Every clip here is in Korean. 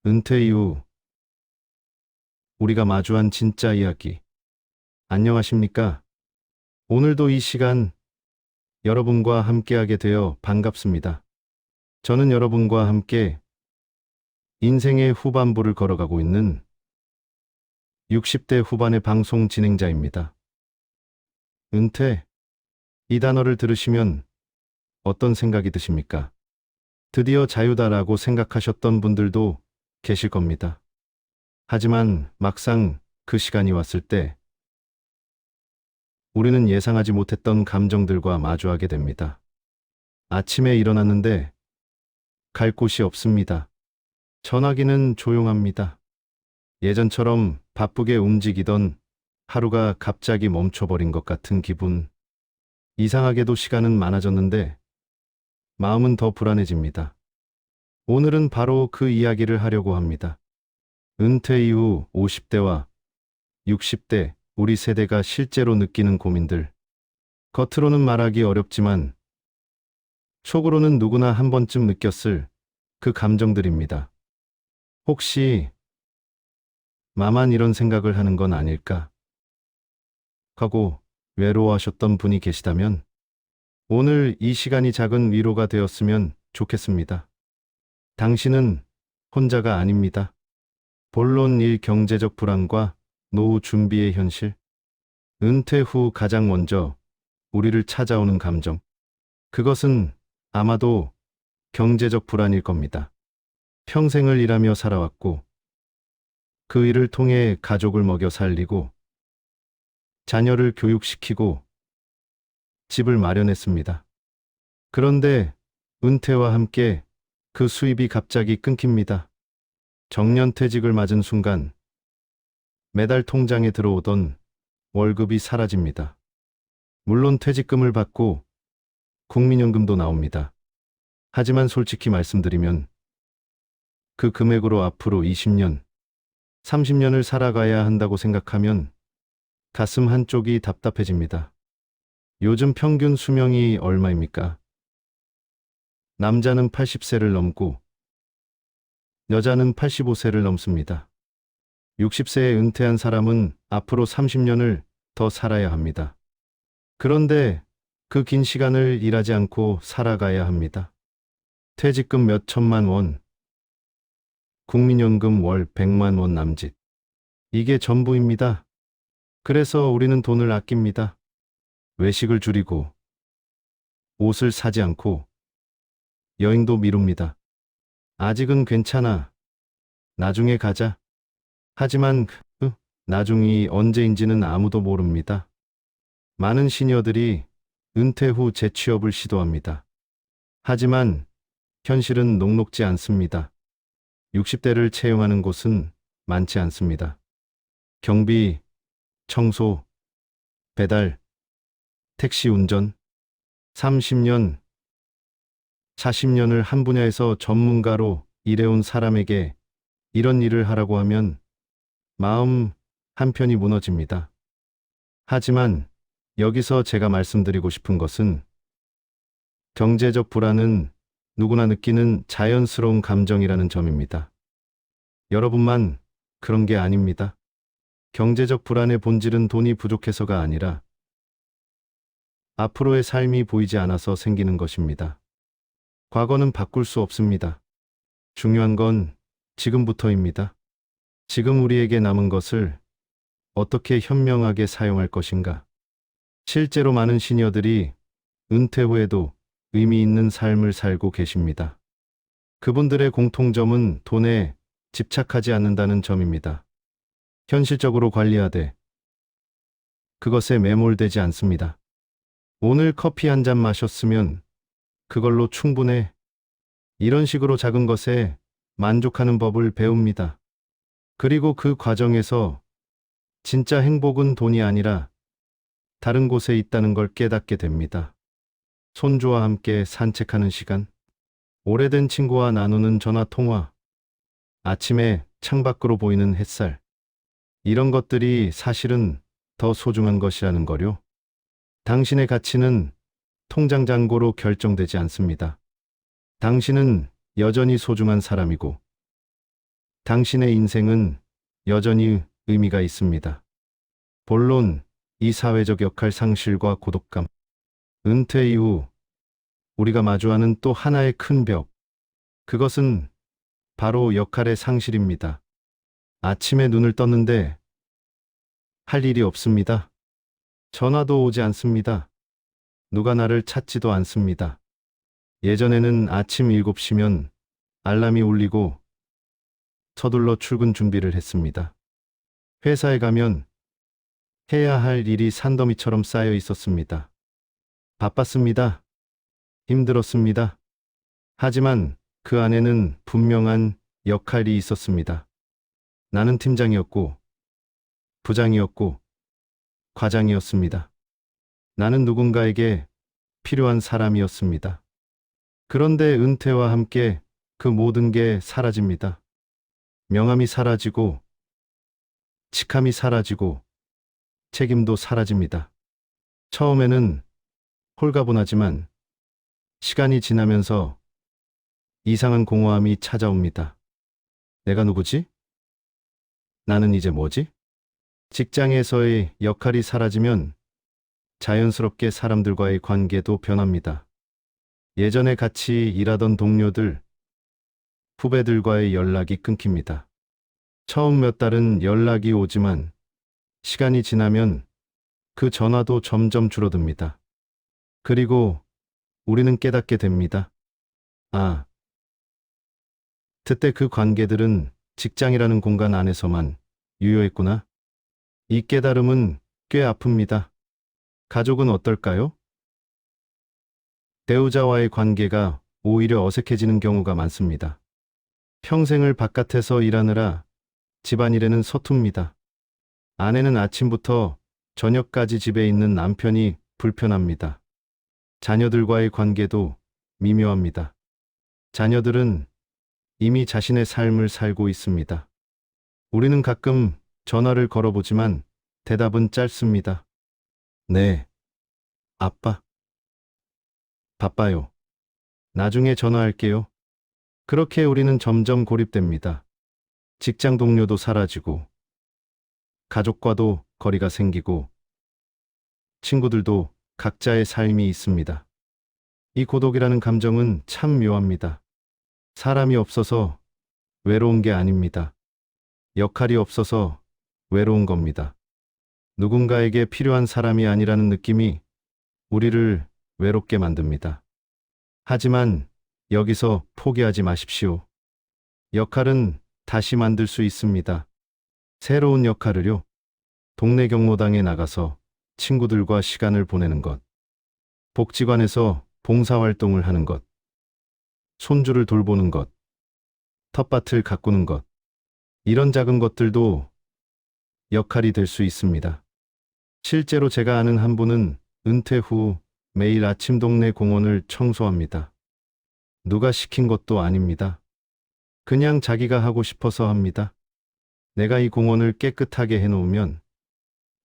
은퇴 이후 우리가 마주한 진짜 이야기. 안녕하십니까? 오늘도 이 시간 여러분과 함께하게 되어 반갑습니다. 저는 여러분과 함께 인생의 후반부를 걸어가고 있는 60대 후반의 방송 진행자입니다. 은퇴, 이 단어를 들으시면 어떤 생각이 드십니까? 드디어 자유다라고 생각하셨던 분들도 계실 겁니다. 하지만 막상 그 시간이 왔을 때 우리는 예상하지 못했던 감정들과 마주하게 됩니다. 아침에 일어났는데 갈 곳이 없습니다. 전화기는 조용합니다. 예전처럼 바쁘게 움직이던 하루가 갑자기 멈춰버린 것 같은 기분. 이상하게도 시간은 많아졌는데 마음은 더 불안해집니다. 오늘은 바로 그 이야기를 하려고 합니다. 은퇴 이후 50대와 60대 우리 세대가 실제로 느끼는 고민들. 겉으로는 말하기 어렵지만 속으로는 누구나 한 번쯤 느꼈을 그 감정들입니다. 혹시 나만 이런 생각을 하는 건 아닐까 하고 외로워하셨던 분이 계시다면 오늘 이 시간이 작은 위로가 되었으면 좋겠습니다. 당신은 혼자가 아닙니다. 본론 일 경제적 불안과 노후 준비의 현실, 은퇴 후 가장 먼저 우리를 찾아오는 감정. 그것은 아마도 경제적 불안일 겁니다. 평생을 일하며 살아왔고 그 일을 통해 가족을 먹여 살리고 자녀를 교육시키고 집을 마련했습니다. 그런데 은퇴와 함께 그 수입이 갑자기 끊깁니다. 정년퇴직을 맞은 순간 매달 통장에 들어오던 월급이 사라집니다. 물론 퇴직금을 받고 국민연금도 나옵니다. 하지만 솔직히 말씀드리면 그 금액으로 앞으로 20년, 30년을 살아가야 한다고 생각하면 가슴 한쪽이 답답해집니다. 요즘 평균 수명이 얼마입니까? 남자는 80세를 넘고 여자는 85세를 넘습니다. 60세에 은퇴한 사람은 앞으로 30년을 더 살아야 합니다. 그런데 그 긴 시간을 일하지 않고 살아가야 합니다. 퇴직금 몇 천만 원, 국민연금 월 100만 원 남짓. 이게 전부입니다. 그래서 우리는 돈을 아낍니다. 외식을 줄이고 옷을 사지 않고 여행도 미룹니다. 아직은 괜찮아. 나중에 가자. 하지만 나중이 언제인지는 아무도 모릅니다. 많은 시니어들이 은퇴 후 재취업을 시도합니다. 하지만 현실은 녹록지 않습니다. 60대를 채용하는 곳은 많지 않습니다. 경비, 청소, 배달, 택시 운전, 30년, 40년을 한 분야에서 전문가로 일해온 사람에게 이런 일을 하라고 하면 마음 한편이 무너집니다. 하지만 여기서 제가 말씀드리고 싶은 것은 경제적 불안은 누구나 느끼는 자연스러운 감정이라는 점입니다. 여러분만 그런 게 아닙니다. 경제적 불안의 본질은 돈이 부족해서가 아니라 앞으로의 삶이 보이지 않아서 생기는 것입니다. 과거는 바꿀 수 없습니다. 중요한 건 지금부터입니다. 지금 우리에게 남은 것을 어떻게 현명하게 사용할 것인가. 실제로 많은 시니어들이 은퇴 후에도 의미 있는 삶을 살고 계십니다. 그분들의 공통점은 돈에 집착하지 않는다는 점입니다. 현실적으로 관리하되 그것에 매몰되지 않습니다. 오늘 커피 한 잔 마셨으면 그걸로 충분해. 이런 식으로 작은 것에 만족하는 법을 배웁니다. 그리고 그 과정에서 진짜 행복은 돈이 아니라 다른 곳에 있다는 걸 깨닫게 됩니다. 손주와 함께 산책하는 시간, 오래된 친구와 나누는 전화 통화, 아침에 창밖으로 보이는 햇살. 이런 것들이 사실은 더 소중한 것이라는 거요. 당신의 가치는 통장 잔고로 결정되지 않습니다. 당신은 여전히 소중한 사람이고 당신의 인생은 여전히 의미가 있습니다. 본론, 이 사회적 역할 상실과 고독감. 은퇴 이후 우리가 마주하는 또 하나의 큰 벽. 그것은 바로 역할의 상실입니다. 아침에 눈을 떴는데 할 일이 없습니다. 전화도 오지 않습니다. 누가 나를 찾지도 않습니다. 예전에는 아침 7시면 알람이 울리고 서둘러 출근 준비를 했습니다. 회사에 가면 해야 할 일이 산더미처럼 쌓여 있었습니다. 바빴습니다. 힘들었습니다. 하지만 그 안에는 분명한 역할이 있었습니다. 나는 팀장이었고, 부장이었고, 과장이었습니다. 나는 누군가에게 필요한 사람이었습니다. 그런데 은퇴와 함께 그 모든 게 사라집니다. 명함이 사라지고, 직함이 사라지고, 책임도 사라집니다. 처음에는 홀가분하지만 시간이 지나면서 이상한 공허함이 찾아옵니다. 내가 누구지? 나는 이제 뭐지? 직장에서의 역할이 사라지면 자연스럽게 사람들과의 관계도 변합니다. 예전에 같이 일하던 동료들, 후배들과의 연락이 끊깁니다. 처음 몇 달은 연락이 오지만 시간이 지나면 그 전화도 점점 줄어듭니다. 그리고 우리는 깨닫게 됩니다. 아, 그때 그 관계들은 직장이라는 공간 안에서만 유효했구나. 이 깨달음은 꽤 아픕니다. 가족은 어떨까요? 배우자와의 관계가 오히려 어색해지는 경우가 많습니다. 평생을 바깥에서 일하느라 집안일에는 서툽니다. 아내는 아침부터 저녁까지 집에 있는 남편이 불편합니다. 자녀들과의 관계도 미묘합니다. 자녀들은 이미 자신의 삶을 살고 있습니다. 우리는 가끔 전화를 걸어보지만 대답은 짧습니다. 네, 아빠. 바빠요. 나중에 전화할게요. 그렇게 우리는 점점 고립됩니다. 직장 동료도 사라지고, 가족과도 거리가 생기고, 친구들도 각자의 삶이 있습니다. 이 고독이라는 감정은 참 묘합니다. 사람이 없어서 외로운 게 아닙니다. 역할이 없어서 외로운 겁니다. 누군가에게 필요한 사람이 아니라는 느낌이 우리를 외롭게 만듭니다. 하지만 여기서 포기하지 마십시오. 역할은 다시 만들 수 있습니다. 새로운 역할을요. 동네 경로당에 나가서 친구들과 시간을 보내는 것. 복지관에서 봉사활동을 하는 것. 손주를 돌보는 것. 텃밭을 가꾸는 것. 이런 작은 것들도 역할이 될 수 있습니다. 실제로 제가 아는 한 분은 은퇴 후 매일 아침 동네 공원을 청소합니다. 누가 시킨 것도 아닙니다. 그냥 자기가 하고 싶어서 합니다. 내가 이 공원을 깨끗하게 해놓으면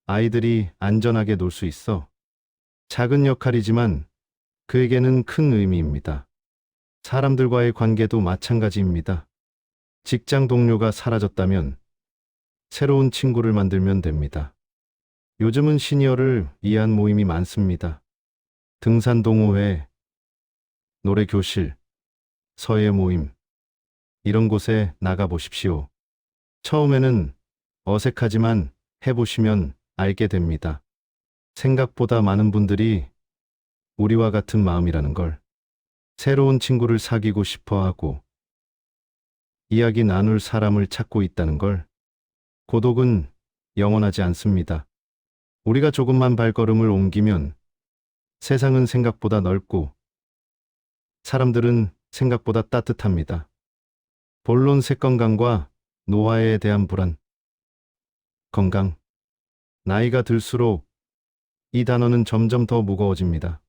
아이들이 안전하게 놀 수 있어. 작은 역할이지만 그에게는 큰 의미입니다. 사람들과의 관계도 마찬가지입니다. 직장 동료가 사라졌다면 새로운 친구를 만들면 됩니다. 요즘은 시니어를 위한 모임이 많습니다. 등산 동호회, 노래 교실, 서예 모임, 이런 곳에 나가보십시오. 처음에는 어색하지만 해보시면 알게 됩니다. 생각보다 많은 분들이 우리와 같은 마음이라는 걸, 새로운 친구를 사귀고 싶어 하고, 이야기 나눌 사람을 찾고 있다는 걸. 고독은 영원하지 않습니다. 우리가 조금만 발걸음을 옮기면 세상은 생각보다 넓고 사람들은 생각보다 따뜻합니다. 본론 새 건강과 노화에 대한 불안. 건강. 나이가 들수록 이 단어는 점점 더 무거워집니다.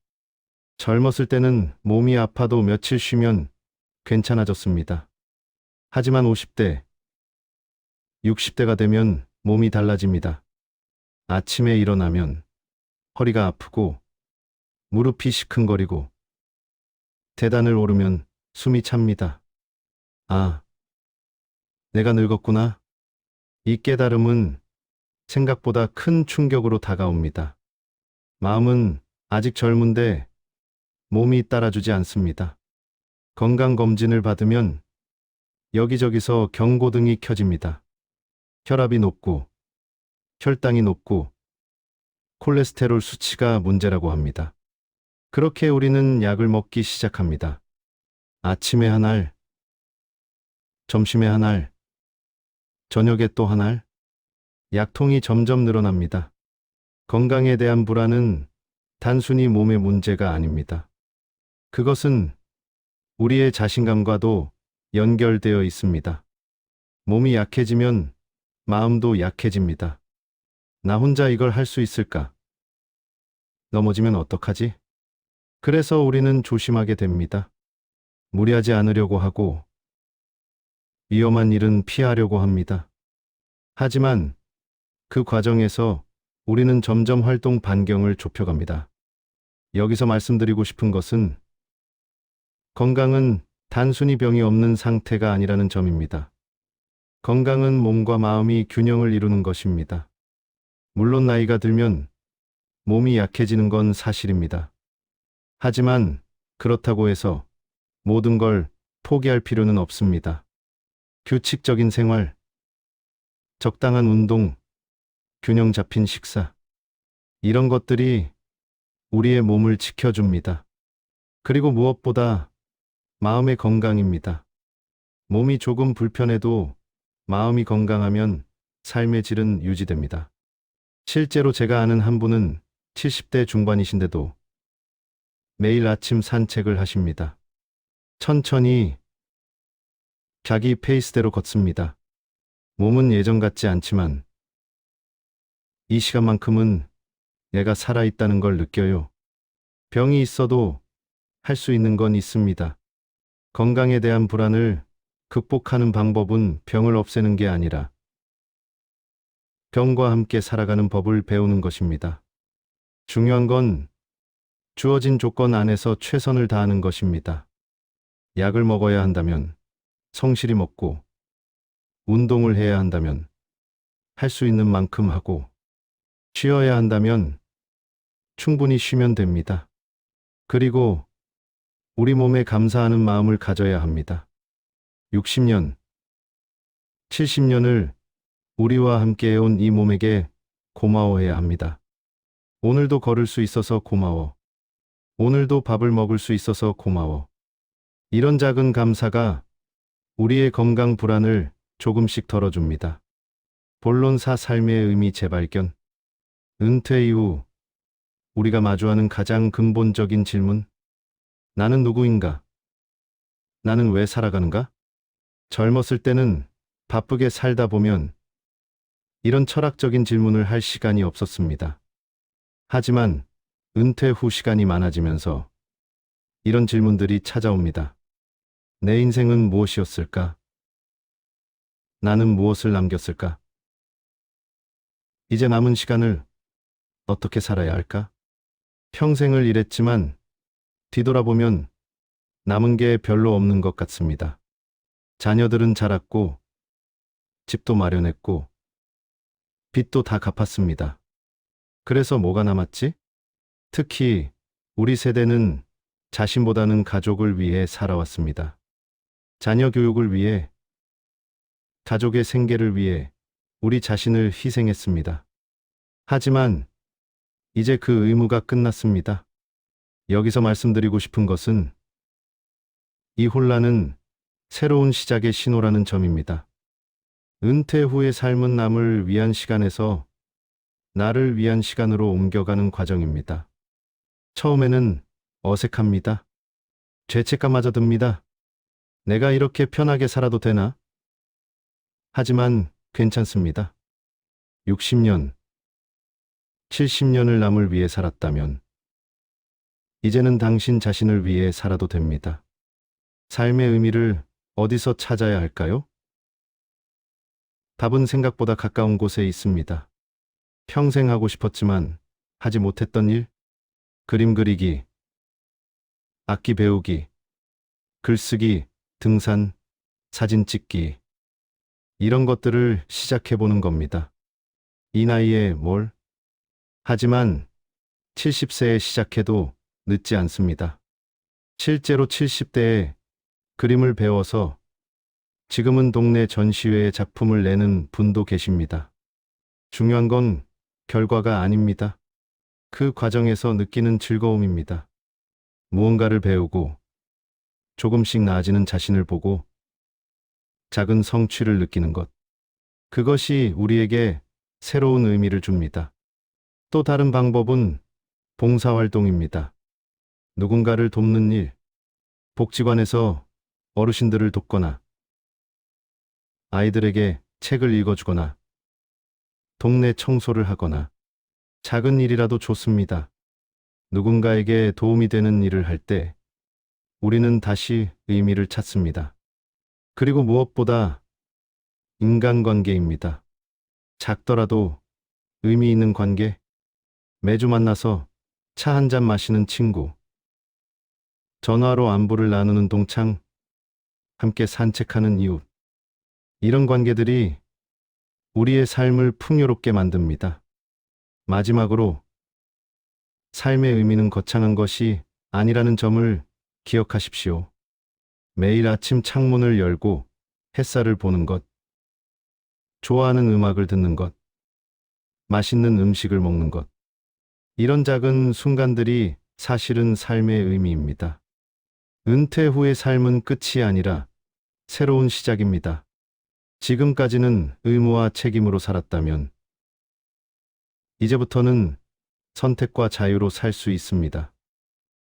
젊었을 때는 몸이 아파도 며칠 쉬면 괜찮아졌습니다. 하지만 50대, 60대가 되면 몸이 달라집니다. 아침에 일어나면 허리가 아프고 무릎이 시큰거리고 계단을 오르면 숨이 찹니다. 아, 내가 늙었구나. 이 깨달음은 생각보다 큰 충격으로 다가옵니다. 마음은 아직 젊은데 몸이 따라주지 않습니다. 건강검진을 받으면 여기저기서 경고등이 켜집니다. 혈압이 높고, 혈당이 높고, 콜레스테롤 수치가 문제라고 합니다. 그렇게 우리는 약을 먹기 시작합니다. 아침에 한 알, 점심에 한 알, 저녁에 또 한 알, 약통이 점점 늘어납니다. 건강에 대한 불안은 단순히 몸의 문제가 아닙니다. 그것은 우리의 자신감과도 연결되어 있습니다. 몸이 약해지면 마음도 약해집니다. 나 혼자 이걸 할 수 있을까? 넘어지면 어떡하지? 그래서 우리는 조심하게 됩니다. 무리하지 않으려고 하고 위험한 일은 피하려고 합니다. 하지만 그 과정에서 우리는 점점 활동 반경을 좁혀갑니다. 여기서 말씀드리고 싶은 것은 건강은 단순히 병이 없는 상태가 아니라는 점입니다. 건강은 몸과 마음이 균형을 이루는 것입니다. 물론 나이가 들면 몸이 약해지는 건 사실입니다. 하지만 그렇다고 해서 모든 걸 포기할 필요는 없습니다. 규칙적인 생활, 적당한 운동, 균형 잡힌 식사, 이런 것들이 우리의 몸을 지켜줍니다. 그리고 무엇보다 마음의 건강입니다. 몸이 조금 불편해도 마음이 건강하면 삶의 질은 유지됩니다. 실제로 제가 아는 한 분은 70대 중반이신데도 매일 아침 산책을 하십니다. 천천히 자기 페이스대로 걷습니다. 몸은 예전 같지 않지만 이 시간만큼은 내가 살아있다는 걸 느껴요. 병이 있어도 할 수 있는 건 있습니다. 건강에 대한 불안을 극복하는 방법은 병을 없애는 게 아니라 병과 함께 살아가는 법을 배우는 것입니다. 중요한 건 주어진 조건 안에서 최선을 다하는 것입니다. 약을 먹어야 한다면 성실히 먹고, 운동을 해야 한다면 할 수 있는 만큼 하고, 쉬어야 한다면 충분히 쉬면 됩니다. 그리고 우리 몸에 감사하는 마음을 가져야 합니다. 60년, 70년을 우리와 함께 해온 이 몸에게 고마워해야 합니다. 오늘도 걸을 수 있어서 고마워. 오늘도 밥을 먹을 수 있어서 고마워. 이런 작은 감사가 우리의 건강 불안을 조금씩 덜어줍니다. 본론사 삶의 의미 재발견. 은퇴 이후 우리가 마주하는 가장 근본적인 질문. 나는 누구인가? 나는 왜 살아가는가? 젊었을 때는 바쁘게 살다 보면 이런 철학적인 질문을 할 시간이 없었습니다. 하지만 은퇴 후 시간이 많아지면서 이런 질문들이 찾아옵니다. 내 인생은 무엇이었을까? 나는 무엇을 남겼을까? 이제 남은 시간을 어떻게 살아야 할까? 평생을 일했지만 뒤돌아보면 남은 게 별로 없는 것 같습니다. 자녀들은 자랐고, 집도 마련했고, 빚도 다 갚았습니다. 그래서 뭐가 남았지? 특히 우리 세대는 자신보다는 가족을 위해 살아왔습니다. 자녀 교육을 위해, 가족의 생계를 위해 우리 자신을 희생했습니다. 하지만 이제 그 의무가 끝났습니다. 여기서 말씀드리고 싶은 것은 이 혼란은 새로운 시작의 신호라는 점입니다. 은퇴 후의 삶은 남을 위한 시간에서 나를 위한 시간으로 옮겨가는 과정입니다. 처음에는 어색합니다. 죄책감마저 듭니다. 내가 이렇게 편하게 살아도 되나? 하지만 괜찮습니다. 60년, 70년을 남을 위해 살았다면 이제는 당신 자신을 위해 살아도 됩니다. 삶의 의미를 어디서 찾아야 할까요? 답은 생각보다 가까운 곳에 있습니다. 평생 하고 싶었지만 하지 못했던 일, 그림 그리기, 악기 배우기, 글쓰기, 등산, 사진 찍기. 이런 것들을 시작해보는 겁니다. 이 나이에 뭘? 하지만 70세에 시작해도 늦지 않습니다. 실제로 70대에 그림을 배워서 지금은 동네 전시회에 작품을 내는 분도 계십니다. 중요한 건 결과가 아닙니다. 그 과정에서 느끼는 즐거움입니다. 무언가를 배우고 조금씩 나아지는 자신을 보고 작은 성취를 느끼는 것. 그것이 우리에게 새로운 의미를 줍니다. 또 다른 방법은 봉사활동입니다. 누군가를 돕는 일, 복지관에서 어르신들을 돕거나 아이들에게 책을 읽어주거나 동네 청소를 하거나 작은 일이라도 좋습니다. 누군가에게 도움이 되는 일을 할 때 우리는 다시 의미를 찾습니다. 그리고 무엇보다 인간관계입니다. 작더라도 의미 있는 관계, 매주 만나서 차 한 잔 마시는 친구, 전화로 안부를 나누는 동창, 함께 산책하는 이웃. 이런 관계들이 우리의 삶을 풍요롭게 만듭니다. 마지막으로 삶의 의미는 거창한 것이 아니라는 점을 기억하십시오. 매일 아침 창문을 열고 햇살을 보는 것, 좋아하는 음악을 듣는 것, 맛있는 음식을 먹는 것. 이런 작은 순간들이 사실은 삶의 의미입니다. 은퇴 후의 삶은 끝이 아니라 새로운 시작입니다. 지금까지는 의무와 책임으로 살았다면, 이제부터는 선택과 자유로 살 수 있습니다.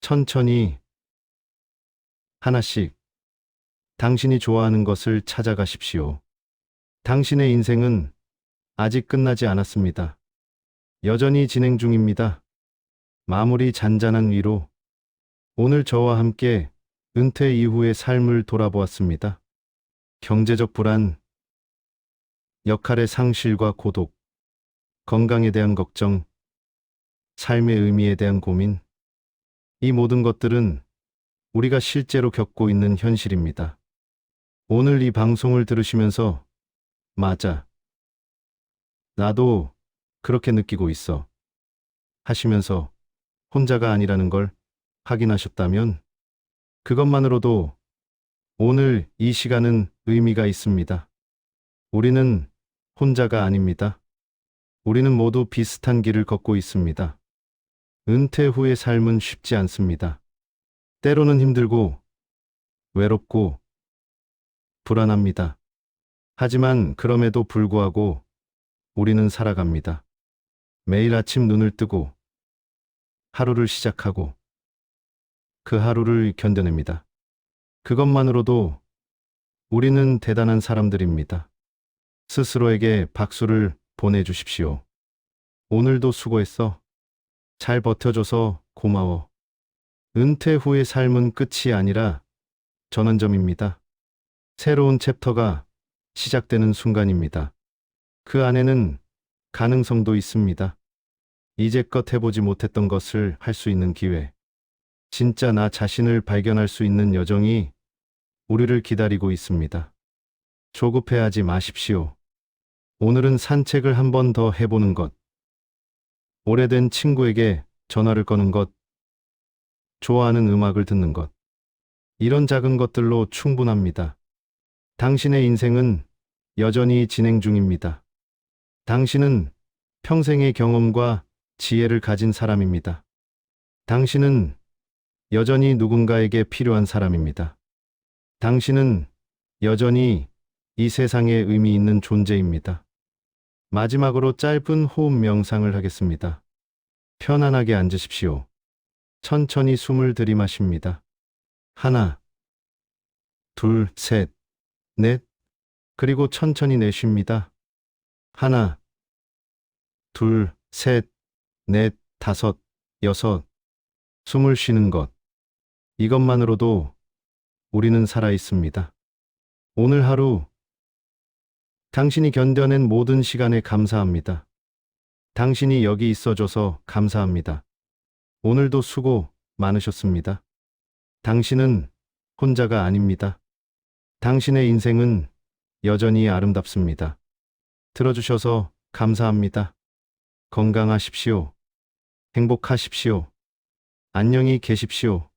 천천히, 하나씩, 당신이 좋아하는 것을 찾아가십시오. 당신의 인생은 아직 끝나지 않았습니다. 여전히 진행 중입니다. 마무리 잔잔한 위로. 오늘 저와 함께 은퇴 이후의 삶을 돌아보았습니다. 경제적 불안, 역할의 상실과 고독, 건강에 대한 걱정, 삶의 의미에 대한 고민. 이 모든 것들은 우리가 실제로 겪고 있는 현실입니다. 오늘 이 방송을 들으시면서 맞아, 나도 그렇게 느끼고 있어 하시면서 혼자가 아니라는 걸 확인하셨다면 그것만으로도 오늘 이 시간은 의미가 있습니다. 우리는 혼자가 아닙니다. 우리는 모두 비슷한 길을 걷고 있습니다. 은퇴 후의 삶은 쉽지 않습니다. 때로는 힘들고 외롭고 불안합니다. 하지만 그럼에도 불구하고 우리는 살아갑니다. 매일 아침 눈을 뜨고 하루를 시작하고 그 하루를 견뎌냅니다. 그것만으로도 우리는 대단한 사람들입니다. 스스로에게 박수를 보내주십시오. 오늘도 수고했어. 잘 버텨줘서 고마워. 은퇴 후의 삶은 끝이 아니라 전환점입니다. 새로운 챕터가 시작되는 순간입니다. 그 안에는 가능성도 있습니다. 이제껏 해보지 못했던 것을 할 수 있는 기회. 진짜 나 자신을 발견할 수 있는 여정이 우리를 기다리고 있습니다. 조급해하지 마십시오. 오늘은 산책을 한 번 더 해보는 것, 오래된 친구에게 전화를 거는 것, 좋아하는 음악을 듣는 것. 이런 작은 것들로 충분합니다. 당신의 인생은 여전히 진행 중입니다. 당신은 평생의 경험과 지혜를 가진 사람입니다. 당신은 여전히 누군가에게 필요한 사람입니다. 당신은 여전히 이 세상에 의미 있는 존재입니다. 마지막으로 짧은 호흡 명상을 하겠습니다. 편안하게 앉으십시오. 천천히 숨을 들이마십니다. 하나, 둘, 셋, 넷, 그리고 천천히 내쉽니다. 하나, 둘, 셋, 넷, 다섯, 여섯. 숨을 쉬는 것. 이것만으로도 우리는 살아 있습니다. 오늘 하루 당신이 견뎌낸 모든 시간에 감사합니다. 당신이 여기 있어줘서 감사합니다. 오늘도 수고 많으셨습니다. 당신은 혼자가 아닙니다. 당신의 인생은 여전히 아름답습니다. 들어주셔서 감사합니다. 건강하십시오. 행복하십시오. 안녕히 계십시오.